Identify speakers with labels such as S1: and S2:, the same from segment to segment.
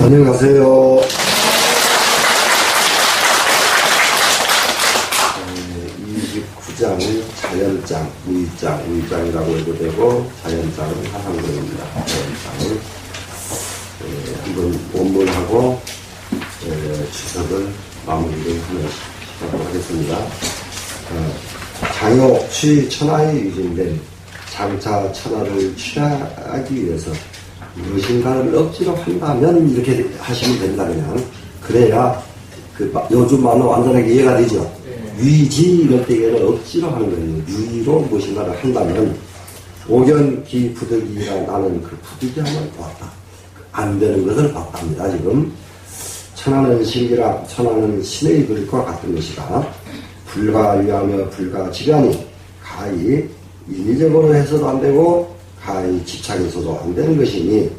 S1: 안녕하세요. 29장은 자연장, 우의장이라고 해도 되고, 자연장은 하상도입니다. 자연장을 한번 원문하고 주석을 마무리를 하도록 하겠습니다. 장요 취 천하에 유진된 장차 천하를 취하기 위해서 무엇인가를 억지로 한다면 이렇게 하시면 된다. 그냥 그래야 요즘 말로 완전하게 이해가 되죠. 위지 이럴 때에는 억지로 하는 거예요. 유의로 무엇인가를 한다면 오견기 부득이라 나는 그 부득이함을 보았다. 안 되는 것을 봤답니다. 지금 천하는 신기라 천하는 신의 그릇과 같은 것이라 불가위하며 불가지간이 가히 인위적으로 해서도 안 되고 가히 집착해서도 안 되는 것이니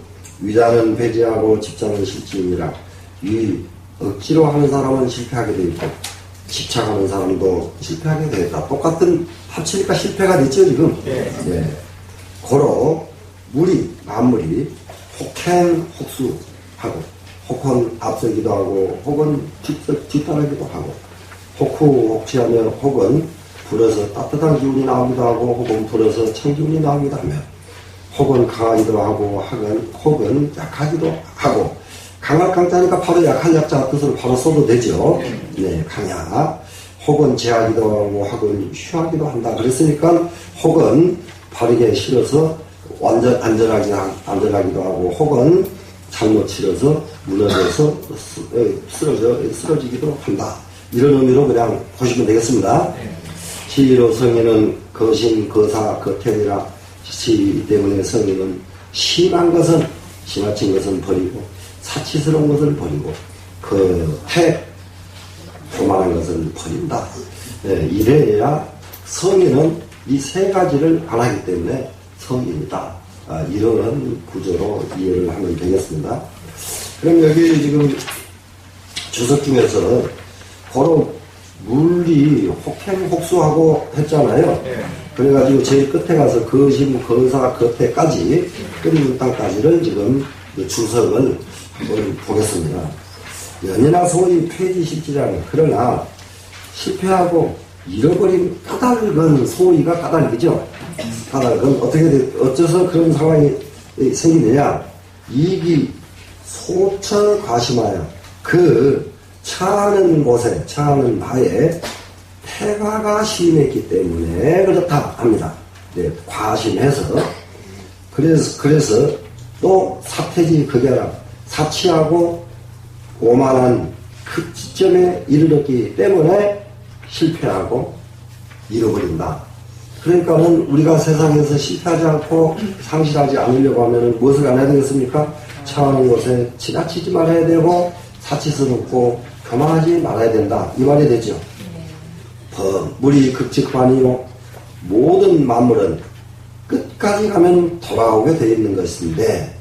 S1: 위자는 배제하고 집착은 실증이라 위 억지로 하는 사람은 실패하게 되어 있고 집착하는 사람도 실패하게 되었다. 똑같은 합치니까 실패가 됐죠 지금. 네. 고로 만물이 혹행혹수하고 혹은 앞서기도 하고 혹은 뒤따르기도 하고 혹후혹치하며 혹은 불어서 따뜻한 기운이 나오기도 하고 혹은 불어서 찬 기운이 나오기도 하며 혹은 강하기도 하고 혹은 약하기도 하고 강할 강자니까 바로 약한 약자 뜻으로 바로 써도 되죠. 네, 강야. 혹은 제하기도 하고 혹은 휴하기도 한다. 그랬으니까 혹은 바르게 실어서 완전 안전하기도 하고 혹은 잘못 실어서 무너져서 쓰러지기도 한다. 이런 의미로 그냥 보시면 되겠습니다. 시로 성인은 거신, 거사, 거태이라 시 때문에 성인은 심한 것은 지나친 것은 버리고 사치스러운 것을 버리고 교만한 것을 버린다. 네, 이래야 성인은 이 세 가지를 안 하기 때문에 성인이다. 이런 구조로 이해를 하면 되겠습니다. 그럼 여기 지금 주석 중에서 고로 물리 혹행혹수하고 했잖아요. 그래가지고 제일 끝에 가서 거심, 거사, 거태까지 끝문 땅까지를 지금 주석을 한번 보겠습니다. 연이나 소위 폐지실지라는 그러나 실패하고 잃어버린 까닭은 소위가 까닭이죠. 까닭은 어째서 그런 상황이 생기느냐. 이기 소처과심하여 처하는 곳에 처하는 바에 태가가 심했기 때문에 그렇다 합니다. 네, 과심해서 그래서 또 사태지 극야라 사치하고 오만한 극지점에 이르렀기 때문에 실패하고 잃어버린다. 그러니까는 우리가 세상에서 실패하지 않고 상실하지 않으려고 하면은 무엇을 안 해야 되겠습니까? 처하는 곳에 지나치지 말아야 되고 사치스럽고 교만하지 말아야 된다. 이 말이 되죠. 물이 극직반이요 모든 만물은 끝까지 가면 돌아오게 되어 있는 것인데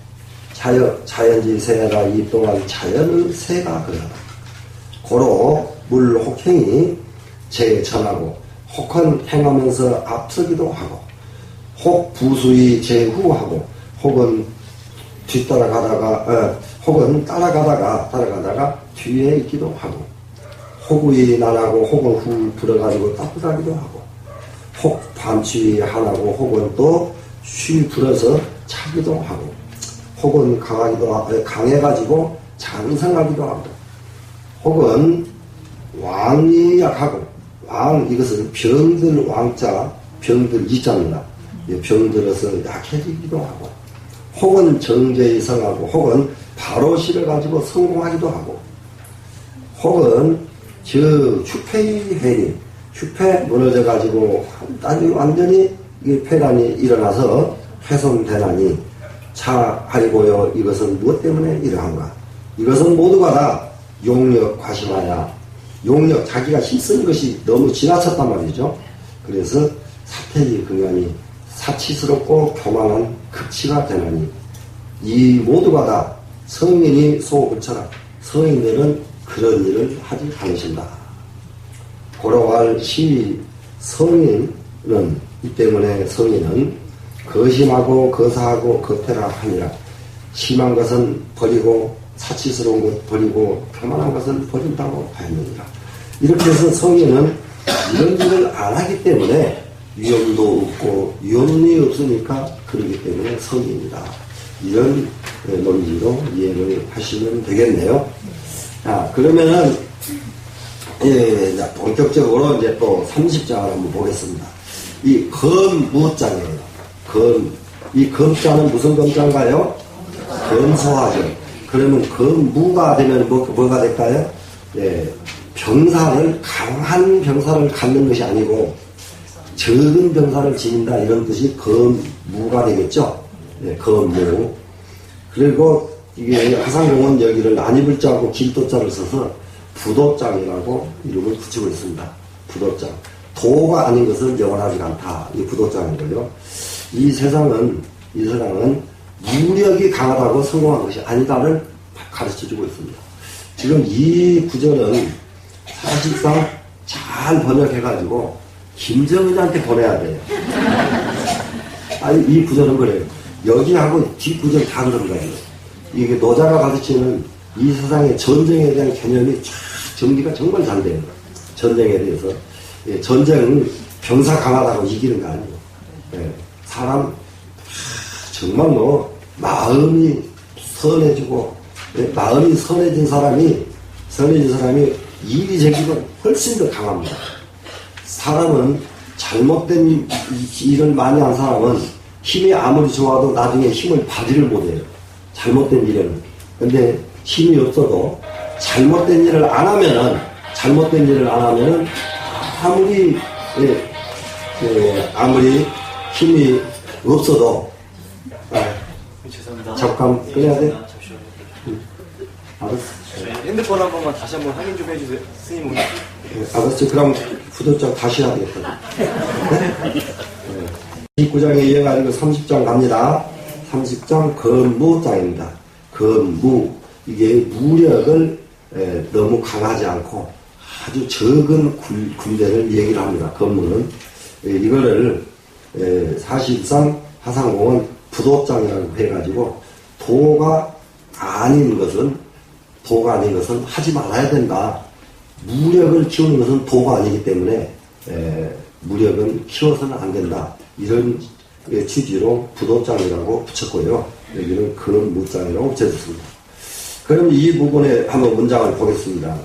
S1: 자연지 세라 이 또한 자연의 세가 그러다. 고로 물 혹행이 제전하고 혹은 행하면서 앞서기도 하고 혹 부수의 제후하고 혹은 혹은 따라가다가 뒤에 있기도 하고 혹의 나라고 혹은 후 불어가지고 따뜻하기도 하고 혹 밤추위 하나고 혹은 또 쉬 불어서 차기도 하고 혹은 강해가지고 장성하기도 하고 혹은 왕이 약하고 이것은 병들 왕자 병들 이자입니다. 병들어서 약해지기도 하고 혹은 정제에 성하고 혹은 바로 실어가지고 성공하기도 하고 혹은 휴폐의 해리 휴폐 무너져가지고 완전히 폐란이 일어나서 훼손되나니 차하리고요. 이것은 무엇 때문에 이러한가? 이것은 모두가 다 용력 과심하야 용력 자기가 힘쓰는 것이 너무 지나쳤단 말이죠. 그래서 사태지 극연이 사치스럽고 교만한 극치가 되나니 이 모두가 다 성인이 소그처럼 성인들은 그런 일을 하지 않으신다. 고로할 성인은 이 때문에 성인은 거심하고 거사하고 거태라 하니라. 심한 것은 버리고 사치스러운 것 버리고 교만한 것을 버린다고 하였느니라. 이렇게 해서 성경은 이런 일을 안 하기 때문에 위험도 없고 위험이 없으니까 그러기 때문에 성경이다. 이런 논리로 이해를 하시면 되겠네요. 자, 그러면은 본격적으로 이제 또 30장을 한번 보겠습니다. 이 검무장이에요. 이 검자는 무슨 검자인가요? 검소하죠. 그러면 검무가 되면 뭐가 될까요? 병사를, 강한 병사를 갖는 것이 아니고 적은 병사를 지닌다 이런 뜻이 검무가 되겠죠. 검무. 그리고 이게 화상공은 여기를 난이불자하고 길도자를 써서 부도장이라고 이름을 붙이고 있습니다. 부도장. 도가 아닌 것은 영원하지 않다. 이 부도장이고요. 이 세상은 무력이 강하다고 성공한 것이 아니다를 가르쳐주고 있습니다. 지금 이 구절은 사실상 잘 번역해가지고 김정은한테 보내야 돼요. 아니, 이 구절은 그래요. 여기하고 뒷구절 다 그런 거예요. 이게 노자가 가르치는 이 세상의 전쟁에 대한 개념이 쫙 정리가 정말 잘 돼요. 전쟁에 대해서. 전쟁은 병사 강하다고 이기는 거 아니에요. 사람, 정말로 마음이 선해지고, 마음이 선해진 사람이 일이 생기면 훨씬 더 강합니다. 사람은 잘못된 일을 많이 한 사람은 힘이 아무리 좋아도 나중에 힘을 발휘를 못해요. 잘못된 일에는. 근데 힘이 없어도 잘못된 일을 안 하면은 아무리 힘이 없어도
S2: 죄송합니다.
S1: 잠깐 끊어야 돼? 알았어.
S2: 핸드폰 한 번만 다시 한번 확인 좀 해주세요. 스님.
S1: 알았어. 그럼 부도장 다시 해야 되겠다. 네? 29장에 이어가지고 30장 갑니다. 30장 검무장입니다. 검무. 이게 무력을 너무 강하지 않고 아주 적은 군대를 얘기를 합니다. 검무는. 이거를 사실상 화상공은 부도장이라고 해가지고 도가 아닌 것은 하지 말아야 된다. 무력을 키우는 것은 도가 아니기 때문에 무력은 키워서는 안 된다. 이런 취지로 부도장이라고 붙였고요. 여기는 검무장이라고 붙여줬습니다. 그럼 이 부분에 한번 문장을 보겠습니다.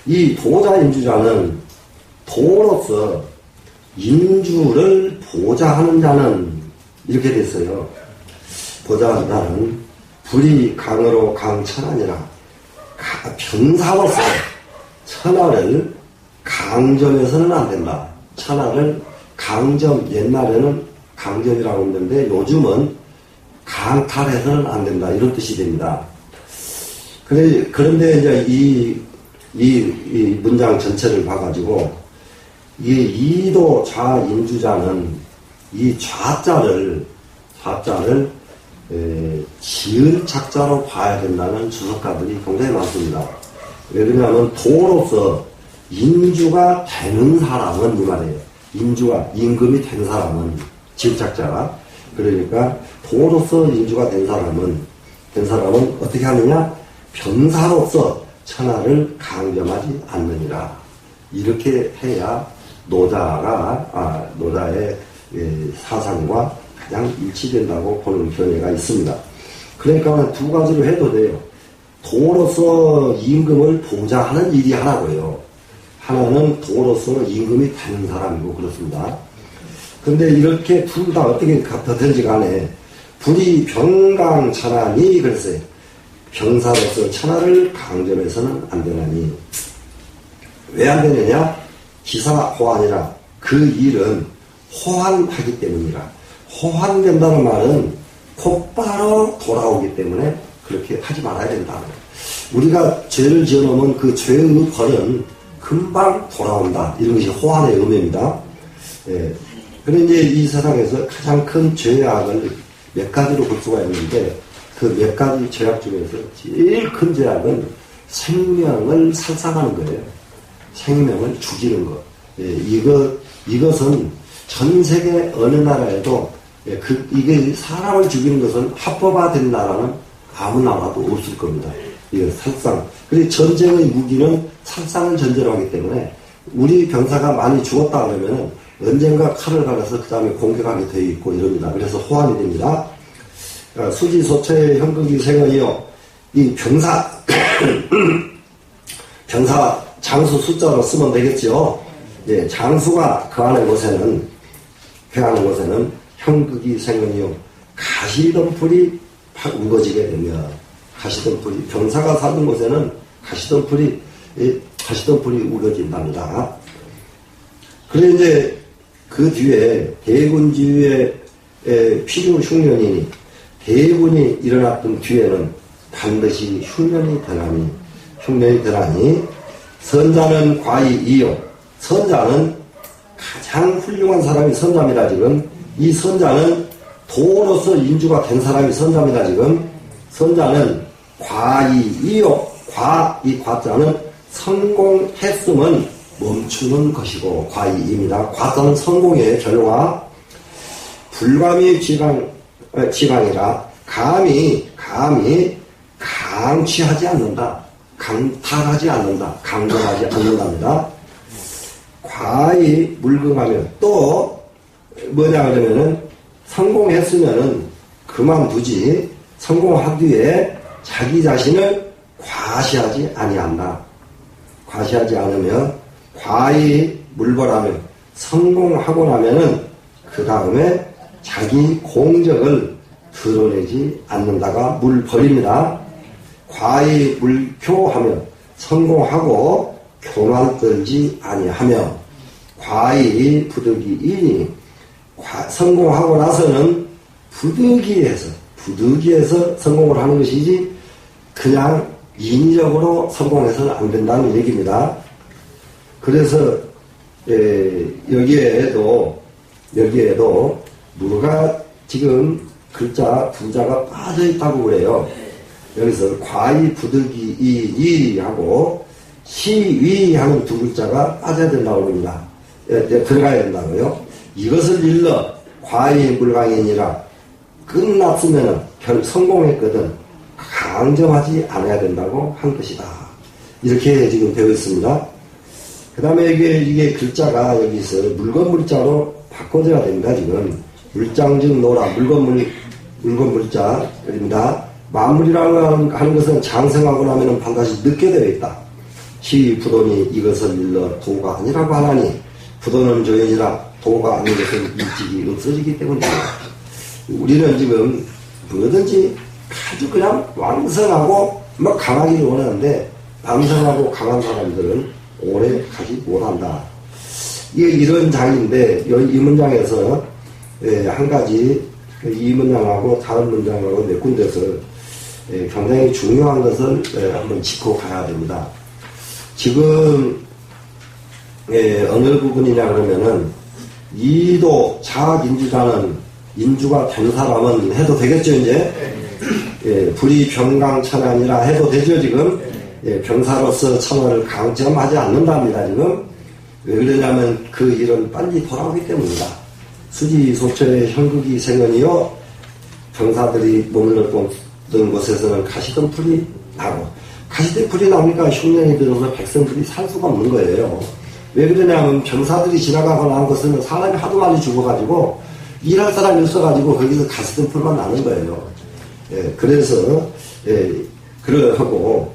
S1: 이 도자인주자는 도로서 인주를 보좌하는 자는 이렇게 됐어요. 보좌하는 자는 불이 강으로 강천하니라. 병사로서 천하를 강점해서는 안 된다. 천하를 강점, 옛날에는 강점이라고 했는데 요즘은 강탈해서는 안 된다. 이런 뜻이 됩니다. 그런데 이제 이 문장 전체를 봐가지고 이 이도 좌인주자는 이 좌자를 지을 착자로 봐야 된다는 주석가들이 굉장히 많습니다. 왜 그러냐면 도로서 인주가 되는 사람은 이 말이에요. 임금이 된 사람은 지을 착자가. 그러니까 도로서 인주가 된 사람은 어떻게 하느냐? 병사로서 천하를 강점하지 않느니라. 이렇게 해야 노자의 사상과 가장 일치된다고 보는 견해가 있습니다. 그러니까 두 가지로 해도 돼요. 도로서 임금을 보좌하는 일이 하나고요. 하나는 도로서 임금이 되는 사람이고 그렇습니다. 근데 이렇게 둘 다 어떻게 같아든지 간에 불이 병강천하니 그랬어요. 병사로서 천하를 강점해서는 안 되나니. 왜 안 되느냐? 기사호환이라. 그 일은 호환하기 때문이라. 호환된다는 말은 곧바로 돌아오기 때문에 그렇게 하지 말아야 된다. 우리가 죄를 지어놓으면 그 죄의 벌은 금방 돌아온다. 이런 것이 호환의 의미입니다. 그런데 이제 이 세상에서 가장 큰 죄악을 몇 가지로 볼 수가 있는데 그 몇 가지 죄악 중에서 제일 큰 죄악은 생명을 살상하는 거예요. 생명을 죽이는 것. 이것은 전 세계 어느 나라에도 이게 사람을 죽이는 것은 합법화된 나라는 아무나 와도 없을 겁니다. 이게 살상. 그리고 전쟁의 무기는 살상을 전제로 하기 때문에 우리 병사가 많이 죽었다 그러면은 언젠가 칼을 갈아서 그 다음에 공격하게 되어 있고 이럽니다. 그래서 호환이 됩니다. 수지소처의 형극이 생언이요. 이 병사, 병사 장수 숫자로 쓰면 되겠죠. 예, 장수가 거하는 곳에는 형극이 생언이요. 가시덤불이 우거지게 되면, 가시덤불이, 병사가 사는 곳에는 가시덤불이 우거진답니다. 그래, 이제, 그 뒤에, 대군지휘의 필요 흉년이니, 대군이 일어났던 뒤에는 반드시 흉년이 되나니, 선자는 과히 이요. 선자는 가장 훌륭한 사람이 선자입니다, 지금. 이 선자는 도로서 인주가 된 사람이 선자입니다, 지금. 선자는 과히 이요. 이 과자는 성공했음은 멈추는 것이고, 과히입니다. 과자는 성공의 결과. 불감이 지강이라, 감히 강취하지 않는다. 강탈하지 않는다. 강건하지 않는답니다. 과히 물긍하면 또 뭐냐 그러면은 성공했으면은 그만두지. 성공한 뒤에 자기 자신을 과시하지 아니한다. 과시하지 않으면 과히 물벌하면 성공하고 나면은 그 다음에 자기 공적을 드러내지 않는다가 물벌입니다. 과히 물표하면 성공하고 교만 떨지 아니하며 과히 부득이이니 성공하고 나서는 부득이해서 성공을 하는 것이지 그냥 인위적으로 성공해서는 안 된다는 얘기입니다. 그래서 여기에도 누가 지금 글자 두자가 빠져 있다고 그래요. 여기서 과히 부득이 하고 시위하는 두 글자가 빠져야 된다고 합니다. 들어가야 된다고요. 이것을 일러 과히 물강이니라 끝났으면 성공했거든 강정하지 않아야 된다고 한 것이다. 이렇게 지금 되어 있습니다. 그 다음에 이게 글자가 여기서 물건물자로 바꿔줘야 됩니다. 지금 물장즉 노라 물건물자입니다. 만물이라고 하는 것은 장성하고 나면 반드시 늦게 되어 있다. 시부도니 이것을 일러 도가 아니라고 하나니 부도는 조연이라 도가 아닌 것은 일찍이 없어지기 때문이다. 우리는 지금 뭐든지 아주 그냥 왕성하고 막 강하기를 원하는데 왕성하고 강한 사람들은 오래 가지 못한다. 이게 이런 장인데 이 문장에서 한 가지 이 문장하고 다른 문장하고 몇 군데서 굉장히 중요한 것을 한번 짚고 가야 됩니다. 지금 어느 부분이냐 그러면은 이도 자학인주자는 인주가 된 사람은 해도 되겠죠 이제. 불이 병강천안이라 해도 되죠 지금. 병사로서 천안을 강점하지 않는답니다 지금. 왜 그러냐면 그 일은 빨리 돌아오기 때문입니다. 수지소처의 형극이 생언이요. 병사들이 머물렀던 곳에서는 가시던 풀이 나고 가시던 풀이 나오니까 흉년이 들어서 백성들이 살 수가 없는 거예요. 왜 그러냐면 병사들이 지나가거나 한 것은 사람이 하도 많이 죽어가지고 일할 사람이 없어가지고 거기서 가시던 풀만 나는 거예요. 그래서 그러하고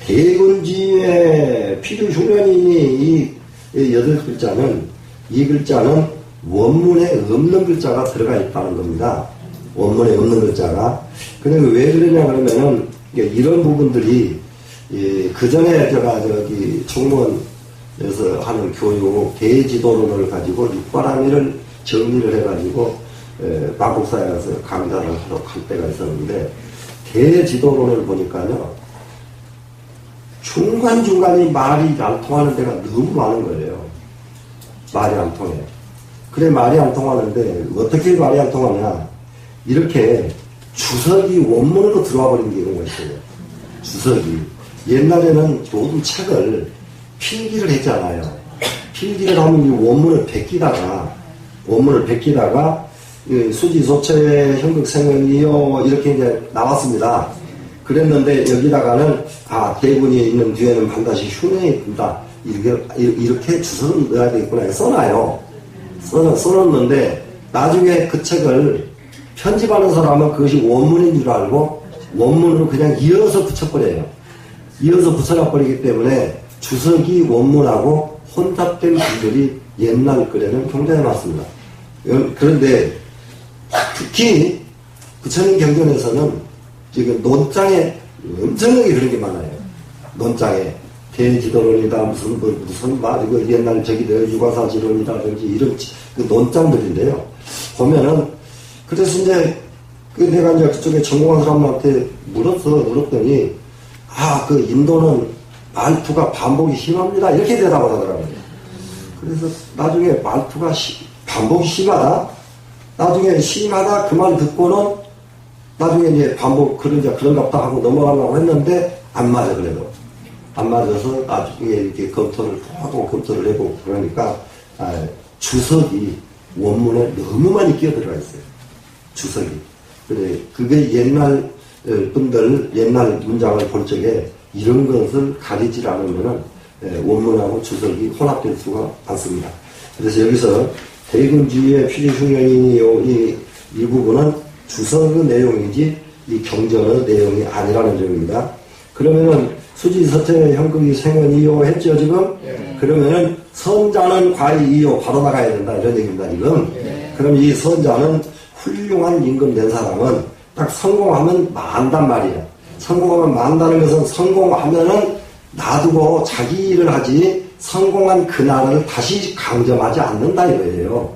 S1: 대군지의 필요 흉년이니 이 8글자는 이 글자는 원문에 없는 글자가 들어가 있다는 겁니다. 원문에 없는 글자가. 그리고 왜 그러냐 그러면은 이런 부분들이 그 전에 총무원에서 하는 교육 대지도론을 가지고 육바라밀을 정리를 해가지고 마국사에 가서 강좌를 하도록 할 때가 있었는데 대지도론을 보니까요 중간중간이 말이 안 통하는 데가 너무 많은 거예요. 말이 안 통해. 그래 말이 안 통하는데 어떻게 말이 안 통하냐 이렇게 주석이 원문으로 들어와 버린 경우가 있어요. 주석이 옛날에는 모든 책을 필기를 했잖아요. 필기를 하면 이 원문을 베끼다가 수지소처의 형극생언이요 이렇게 이제 나왔습니다. 그랬는데 여기다가는 대군이 있는 뒤에는 반드시 흉내이 든다. 이렇게 주석을 넣어야 되겠구나 써놔요. 써놨는데 나중에 그 책을 편집하는 사람은 그것이 원문인 줄 알고 원문으로 그냥 이어서 붙여버려요. 이어서 붙여놔버리기 때문에 주석이 원문하고 혼잡된 글들이 옛날 글에는 굉장히 많습니다. 그런데 특히 부처님 경전에서는 지금 논장에 엄청나게 그런 게 많아요. 논장에 대지도론이다 무슨 이거 옛날 유과사지론이라든지 이런 그 논장들인데요. 보면은 그래서 이제 내가 이제 그쪽에 전공한 사람한테 물었더니 그 인도는 말투가 반복이 심합니다. 이렇게 대답을 하더라고요. 그래서 나중에 말투가 반복이 심하다. 나중에 심하다 그 말 듣고는 나중에 이제 반복 그런갑다 하고 넘어가려고 했는데 안 맞아 그래도 안 맞아서 나중에 이렇게 검토를 해보고 그러니까 주석이 원문에 너무 많이 끼어들어가 있어요. 주석이. 그래 그게 옛날 분들 옛날 문장을 볼 적에 이런 것을 가리지 않으면은 원문하고 주석이 혼합될 수가 많습니다. 그래서 여기서 대군주의의 필요흉령이 이 부분은 주석의 내용이지 이 경전의 내용이 아니라는 점입니다. 그러면은 수지서태 형극이 생언이요 했죠 지금? 그러면은 선자는 과이이요 바로 나가야 된다 이런 얘기입니다 지금. 그럼 이 선자는 훌륭한 임금된 사람은 딱 성공하면 만단 말이에요. 성공하면 만다는 것은 성공하면은 놔두고 자기 일을 하지 성공한 그 나라를 다시 강점하지 않는다 이거예요.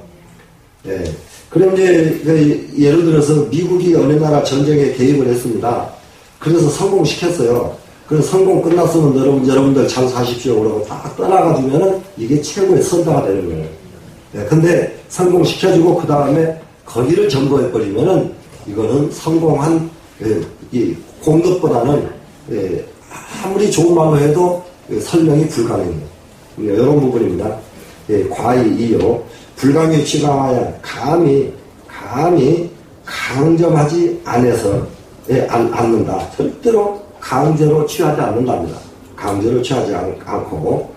S1: 예. 그럼 이제 예를 들어서 미국이 어느 나라 전쟁에 개입을 했습니다. 그래서 성공시켰어요. 그래서 성공 끝났으면 여러분들 장사하십시오 그러고 다 떠나가주면은 이게 최고의 선자가 되는 거예요. 예. 근데 성공시켜주고 그 다음에 거기를 점거해버리면은 이거는 성공한 이 공덕보다는 아무리 좋은 말로 해도 설명이 불가능해요. 이런 부분입니다. 과이이요. 불강에 취강하여 감히 강점하지 않는다. 절대로 강제로 취하지 않는답니다. 강제로 취하지 않고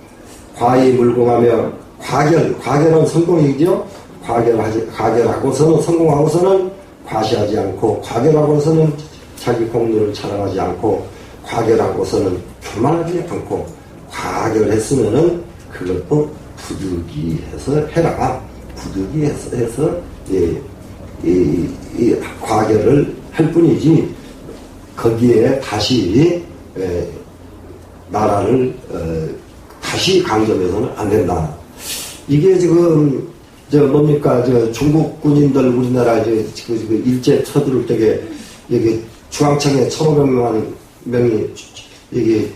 S1: 과이 물공하며 과결은 성공이죠. 과결하고서는 성공하고서는 과시하지 않고 과결하고서는 자기 공로를 자랑하지 않고 과결하고서는 교만하지 않고 과결했으면은 그것도 부득이해서 해라. 부득이해서 이 과결을 할 뿐이지 거기에 다시 나라를 다시 강점해서는 안 된다. 이게 지금 중국 군인들 우리나라 일제 쳐들을 때에 여기 중앙청에 1,500명이 여기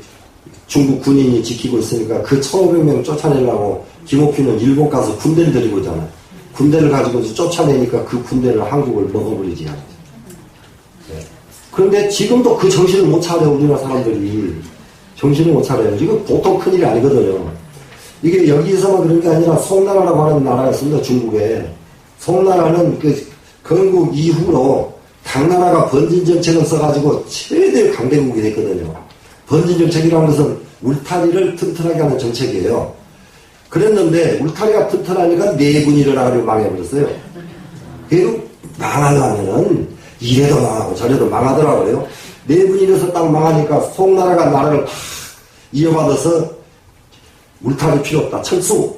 S1: 중국 군인이 지키고 있으니까 그 1,500명 쫓아내려고 김옥균은 일본 가서 군대를 데리고 오잖아요. 군대를 가지고 쫓아내니까 그 군대를 한국을 먹어버리지 않아요. 네. 그런데 지금도 그 정신을 못 차려 우리나라 사람들이 정신을 못 차려요. 이거 보통 큰일이 아니거든요. 이게 여기서만 그런 게 아니라 송나라라고 하는 나라가 있습니다. 중국에. 송나라는 그 건국 이후로 당나라가 번진정책을 써가지고 최대의 강대국이 됐거든요. 번진정책이라는 것은 울타리를 튼튼하게 하는 정책이에요. 그랬는데 울타리가 튼튼하니까 내군이 일어나가지고 망해버렸어요. 그리고 망하려면은 이래도 망하고 저래도 망하더라고요. 내군이 일어서 딱 망하니까 송나라가 나라를 다 이어받아서 울타리 필요 없다. 철수.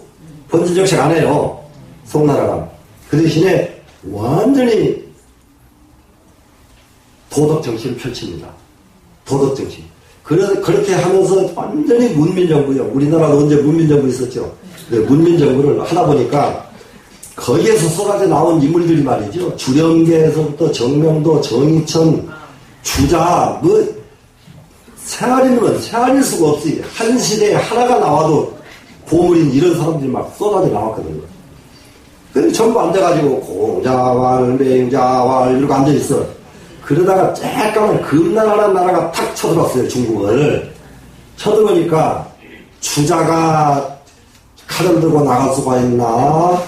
S1: 번진정책 안 해요. 송나라가. 그 대신에 완전히 도덕정신을 펼칩니다. 도덕정신. 그렇게 하면서 완전히 문민정부요. 우리나라도 언제 문민정부 있었죠. 문민정부를 하다 보니까 거기에서 쏟아져 나온 인물들이 말이죠. 주령계에서부터 정명도, 정의천, 주자, 세알일 수가 없이 한 시대에 하나가 나와도 보물인 이런 사람들이 막 쏟아져 나왔거든요. 근데 전부 앉아가지고 공자왈, 맹자왈 이러고 앉아있어. 그러다가 쬐까만 금나라라는 나라가 탁 쳐들어왔어요. 중국을. 쳐들어오니까 주자가 칼을 들고 나갈 수가 있나?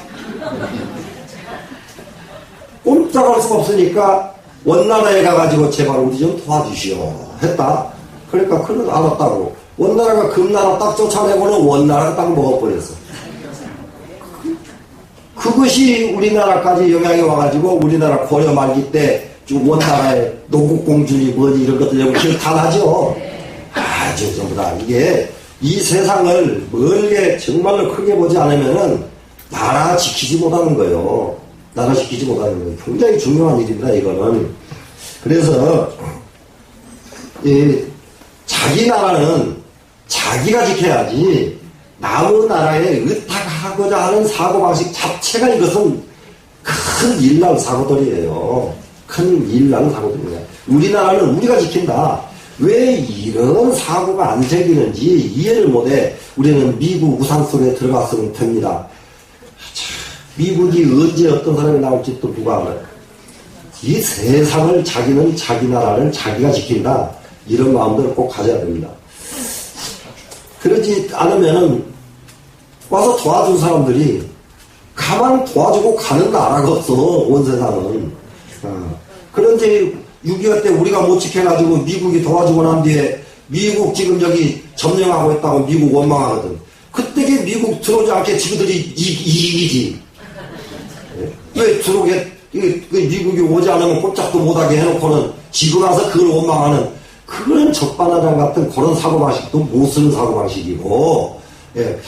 S1: 꼼짝할 수가 없으니까 원나라에 가가지고 제발 우리 좀 도와주시오. 했다. 그러니까 그래도 알았다고. 원나라가 금나라 딱 쫓아내고는 원나라가 딱 먹어버렸어. 그것이 우리나라까지 영향이 와가지고 우리나라 고려 말기 때 원나라의 노국공주니 뭐니 이런 것들 여러분 기억 다 나죠? 아주 전부 다 이게 이 세상을 멀게 정말로 크게 보지 않으면은 나라 지키지 못하는 거예요. 나라 지키지 못하는 거예요. 굉장히 중요한 일입니다, 이거는. 그래서 자기 나라는 자기가 지켜야지 남의 나라에 의탁하고자 하는 사고방식 자체가 이것은 큰 일난 사고들이에요. 큰 일난 사고들입니다. 우리나라는 우리가 지킨다. 왜 이런 사고가 안 생기는지 이해를 못해. 우리는 미국 우산 속에 들어갔으면 됩니다. 미국이 언제 어떤 사람이 나올지 또 누가 알아요. 이 세상을 자기는 자기 나라를 자기가 지킨다. 이런 마음들을 꼭 가져야 됩니다. 그러지 않으면은 와서 도와준 사람들이 가만 도와주고 가는 나라가 없어. 온 세상은. 그런데 6.25 때 우리가 못 지켜가지고 미국이 도와주고 난 뒤에 미국 지금 여기 점령하고 있다고 미국 원망하거든. 그때 미국 들어오지 않게 지그들이 이익이지. 왜 들어오게 미국이 오지 않으면 꼼짝도 못하게 해놓고는 지고 나서 그걸 원망하는 그런 적반하장 같은 그런 사고방식도 못 쓰는 사고방식이고,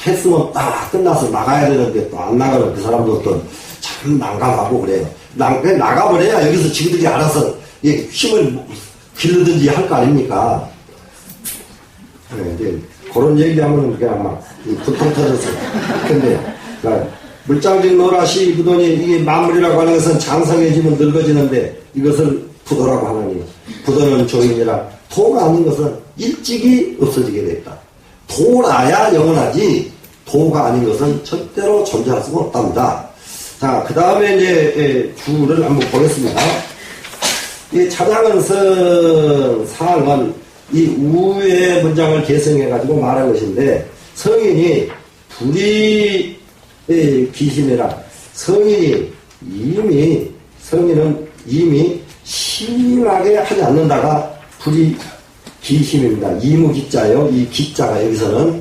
S1: 했으면 딱 끝나서 나가야 되는데 또 안 나가는 그 사람들도 참 난감하고 그래요. 나가버려야 여기서 지그들이 알아서 힘을 길르든지 할 거 아닙니까? 이제 그런 얘기하면 그냥 막 불통 터졌어. 근데, 물장직 노라시 부도니 이게 만물이라고 하는 것은 장성해지면 늙어지는데 이것을 부도라고 하느니 부도는 종이니라 도가 아닌 것은 일찍이 없어지게 됐다. 도라야 영원하지 도가 아닌 것은 절대로 존재할 수가 없답니다. 자, 그 다음에 이제 주를 한번 보겠습니다. 이 차장은성 사항은 이 우의 문장을 개성해가지고 말한 것인데 성인이 불이 기심이라 성인은 이미 심하게 하지 않는다가 불이 기심입니다. 이무기자요. 이 기자가 여기서는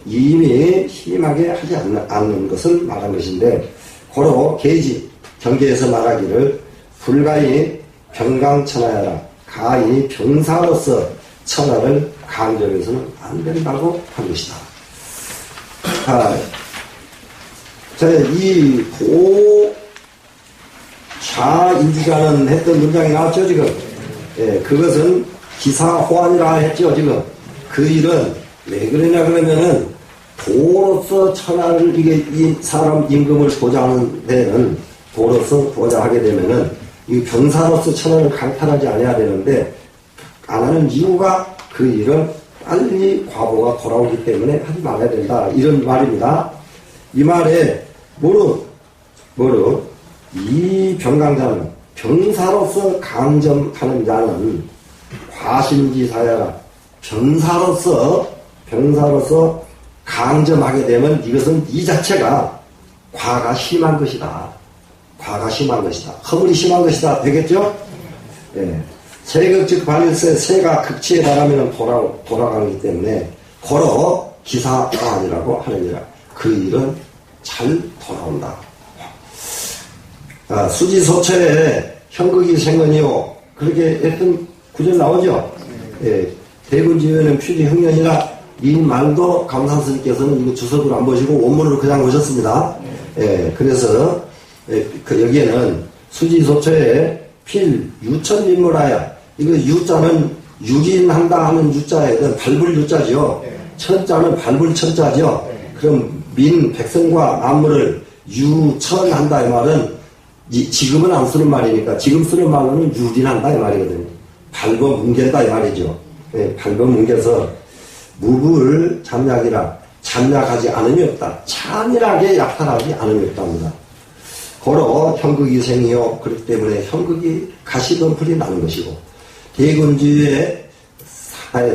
S1: 이미 심하게 하지 않는 것을 말한 것인데 고로 계지 경계에서 말하기를 불가히 병강천하여라 가히 병사로서 천하를 강조해서는 안 된다고 한 것이다. 이 좌인지가는 했던 문장이 나왔죠, 지금. 그것은 기사호환이라 했죠, 지금. 그 일은 왜 그러냐 그러면은 도로서 천하를 이 사람 임금을 보좌하는 데는 도로서 보좌하게 되면은 이 병사로서 천하를 강탈하지 않아야 되는데 안 하는 이유가 그 일은 빨리 과보가 돌아오기 때문에 하지 말아야 된다. 이런 말입니다. 이 말에 이 병강자는 병사로서 강점하는 자는 과심지사야라 병사로서 강점하게 되면 이것은 이 자체가 과가 심한 것이다. 과가 심한 것이다. 허물이 심한 것이다. 되겠죠? 세극 즉 발일세 세가 극치에 달하면 돌아가기 때문에 고로 기사호환이라고 하느니라. 그 일은 잘 돌아온다. 수지소처에 형극이 생건이요. 그렇게 했던 구절 나오죠? 대군지회는 표지형년이라 이 말도 감사스님께서는 이거 주석으로 안 보시고 원문으로 그냥 오셨습니다. 그래서 여기에는 수지소처에 필 유천민무라야 이거 유자는 유린한다 하는 유자에는 발불 유자죠. 천자는 발불 천자죠. 그럼 백성과 만물을 유천한다 이 말은 지금은 안 쓰는 말이니까 지금 쓰는 말로는 유린한다 이 말이거든요. 발버 뭉갠다 이 말이죠. 발버 뭉개서 무불 잠약이라 잠약하지 않음이 없다. 찬일하게 약탈하지 않음이 없답니다. 고로 형극이 생이요. 그렇기 때문에 형극이 가시던 불이 나는 것이고 대군지의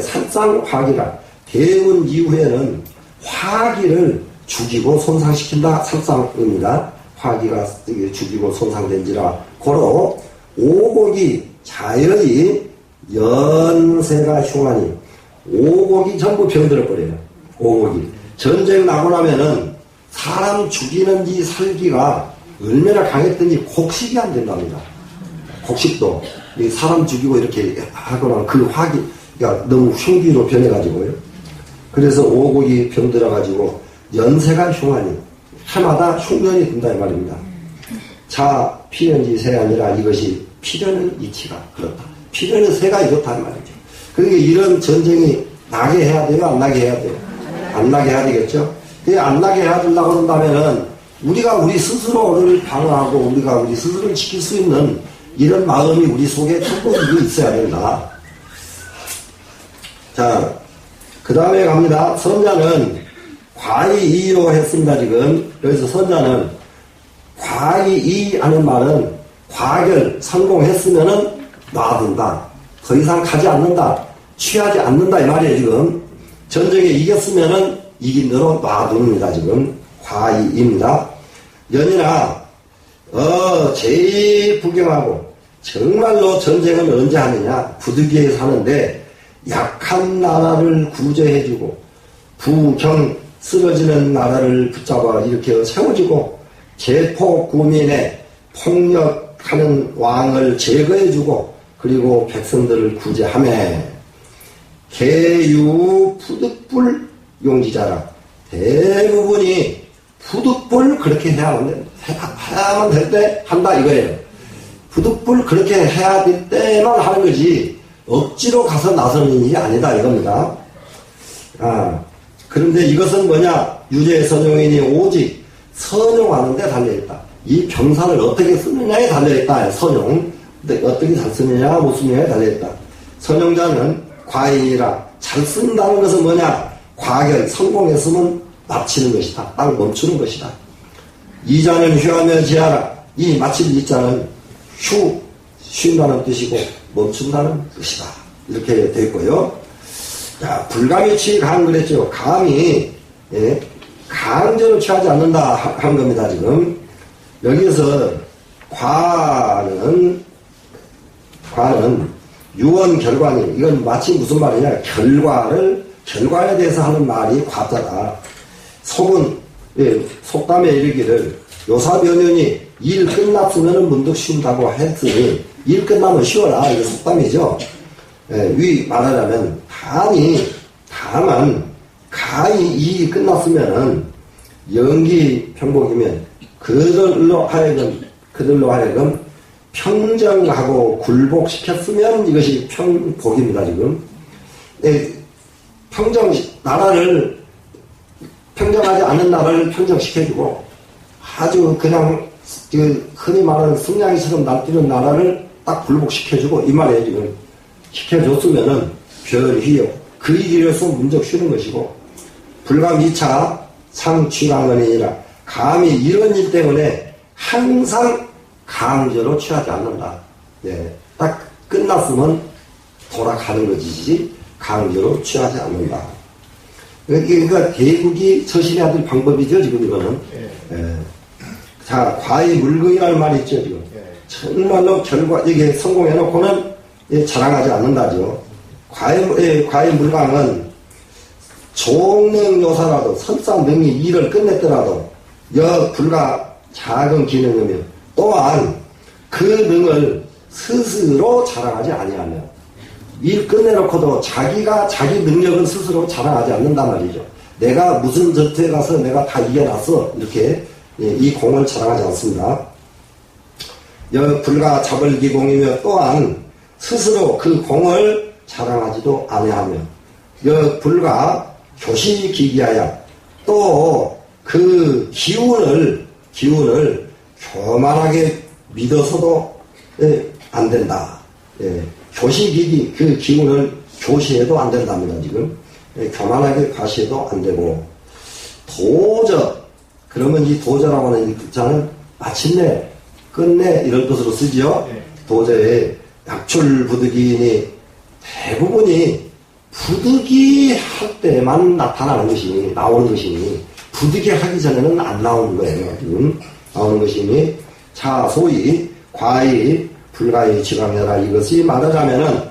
S1: 산상화기라 대군 이후에는 화기를 죽이고 손상시킨다. 산상입니다. 화기가 죽이고 손상된지라 고로 오곡이 자연히 연세가 흉하니 오곡이 전부 병들어버려요. 오곡이. 전쟁 나고 나면은 사람 죽이는 이 살기가 얼마나 강했든지 곡식이 안 된답니다. 곡식도. 사람 죽이고 이렇게 하거나 그 화기가 너무 흉기로 변해가지고요. 그래서 오곡이 병들어가지고 연세가 흉하니 해마다 흉년이 든다 이 말입니다. 자, 필연지 새 아니라 이것이 필연의 이치가 그렇다. 필연의 새가 이렇다 이 말이죠. 그러니까 이런 전쟁이 나게 해야 돼요? 안 나게 해야 돼요? 안 나게 해야 되겠죠? 안 나게 해야 된다고 한다면은 우리가 우리 스스로를 방어하고 우리가 우리 스스로를 지킬 수 있는 이런 마음이 우리 속에 촉구력이 있어야 된다. 자, 그 다음에 갑니다. 선자는 과이이로 했습니다, 지금. 여기서 선자는 과이이 하는 말은 과결 성공했으면은 놔둔다. 더 이상 가지 않는다. 취하지 않는다, 이 말이에요, 지금. 전쟁에 이겼으면은 이긴 대로 놔둡니다, 지금. 과이입니다. 연이나, 제일 부경하고, 정말로 전쟁은 언제 하느냐? 부득이에 사는데, 약한 나라를 구제해주고, 부경 쓰러지는 나라를 붙잡아 일으켜 세워주고, 제포 구민의 폭력하는 왕을 제거해주고, 그리고 백성들을 구제하며, 개유 푸득불 용지자라. 대부분이 푸득불 그렇게 해야만 될 때 한다 이거예요. 푸득불 그렇게 해야 될 때만 하는 거지 억지로 가서 나서는 일이 아니다 이겁니다. 그런데 이것은 뭐냐? 유죄 선용인이 오직 선용하는 데 달려있다. 이 병사를 어떻게 쓰느냐에 달려있다. 선용. 어떻게 잘 쓰느냐 못 쓰느냐에 달려있다. 선용자는 과인이라 잘 쓴다는 것은 뭐냐? 과결 성공했으면 마치는 것이다. 딱 멈추는 것이다. 이자는 휴하며 지하라. 이 마칠 이자는 쉰다는 뜻이고 멈춘다는 뜻이다. 이렇게 되어 있고요. 자, 불감이 강 그랬죠. 감이 강제로 취하지 않는다 한 겁니다. 지금 여기에서 과는 유언 결과니 이건 마치 무슨 말이냐? 결과에 대해서 하는 말이 과자다. 속담에 이르기를 요사변연이 일 끝났으면 문득 쉰다고 했으니 일 끝나면 쉬어라. 이게 속담이죠. 위 말하자면 다만 가히 이 끝났으면은 연기 평복이면 그들로 하여금 평정하고 굴복시켰으면 이것이 평복입니다. 지금 나라를 평정하지 않는 나라를 평정시켜주고 아주 그냥 흔히 말하는 승냥이처럼 날뛰는 나라를 딱 굴복시켜주고 이 말이에요. 지금 시켜줬으면은 별희요 그 일에서 문적 쉬는 것이고 불감 2차 상취강은이니라 감히 이런 일 때문에 항상 강제로 취하지 않는다. 딱 끝났으면 돌아가는 것이지 강제로 취하지 않는다. 그러니까 대국이 처신해야 될 방법이죠. 지금 이거는. 자, 과의 물궁이라는 말이 있죠. 지금. 정말로 이게 성공해놓고는 자랑하지 않는다죠. 과의 물강은 종능요사라도 설사능이 일을 끝냈더라도 불과 작은 기능이며 또한 그 능을 스스로 자랑하지 아니하며 일 끝내놓고도 자기 능력을 스스로 자랑하지 않는단 말이죠. 내가 무슨 전투에 가서 내가 다 이겨놨어 이렇게 이 공을 자랑하지 않습니다. 불가 자벌기공이며 또한 스스로 그 공을 자랑하지도 아니하며 불가 교시기기하여 또 그 기운을 교만하게 믿어서도 안 된다. 교시기기 그 기운을 교시해도 안 된답니다. 지금 교만하게 과시해도 안 되고 도저 그러면 이 도저라고 하는 이 글자는 마침내 끝내 이런 뜻으로 쓰지요. 도저의 약출부득이니 대부분이 부득이 할 때만 나오는 것이니 부득이 하기 전에는 안 나오는 거예요. 지금 나오는 것이니 자 소위 과이 불가의 지방이라 이것이 말하자면은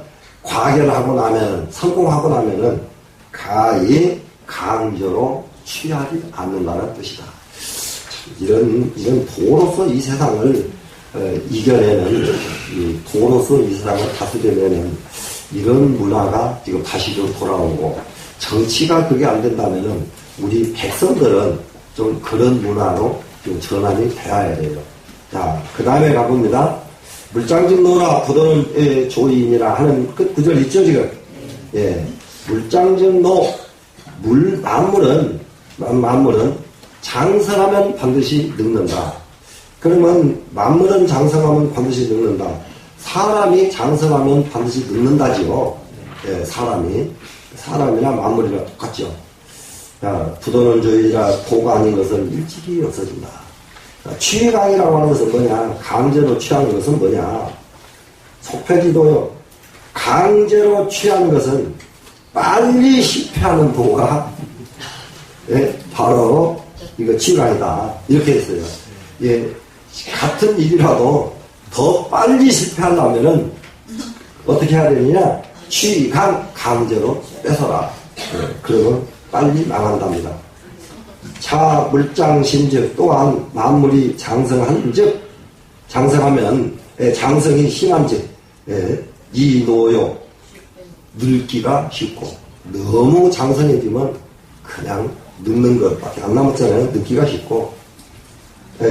S1: 과결하고 나면, 성공하고 나면은 가히 강제로 취하지 않는다는 뜻이다. 이런 도로서 이 세상을 이겨내는, 도로서 이 세상을 다스려내는 이런 문화가 지금 다시 좀 돌아오고, 정치가 그게 안 된다면은 우리 백성들은 좀 그런 문화로 좀 전환이 되어야 돼요. 자, 그 다음에 가봅니다. 물장즉 노라 부도는 조인이라 하는 끝 구절 있죠, 지금? 예. 물장즉 노, 만물은 장성하면 반드시 늙는다. 그러면 만물은 장성하면 반드시 늙는다. 사람이 장성하면 반드시 늙는다지요. 예, 사람이나 만물이나 똑같죠. 자, 부도는 조이라 도가 아닌 것은 일찍이 없어진다. 취강이라고 하는 것은 뭐냐? 강제로 취하는 것은 뭐냐? 속패지도요. 강제로 취하는 것은 빨리 실패하는 도가, 예, 바로 이거 취강이다. 이렇게 했어요. 예, 같은 일이라도 더 빨리 실패하려면은 어떻게 해야 되느냐? 취강, 강제로 뺏어라. 예, 그러면 빨리 망한답니다. 차 물장신즉 또한 만물이 장성한즉, 장성하면, 장성이 심한즉, 이노요, 늙기가 쉽고, 너무 장성해지면 그냥 늙는 것밖에 안 남았잖아요. 늙기가 쉽고,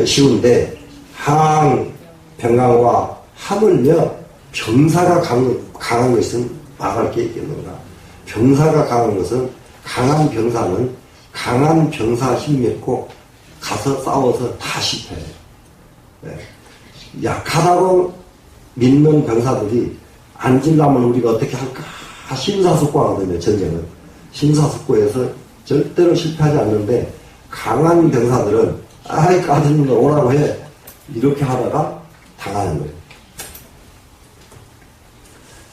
S1: 쉬운데 병강과 하물며 병사가 강한 것은 나갈 게 있겠는가. 병사가 강한 것은, 강한 병사는 강한 병사 힘 믿고 가서 싸워서 다 실패해요. 네. 약하다고 믿는 병사들이 앉으려면 우리가 어떻게 할까? 심사숙고하거든요, 전쟁은. 심사숙고해서 절대로 실패하지 않는데, 강한 병사들은 아이 까짓 놈 오라고 해. 이렇게 하다가 당하는 거예요.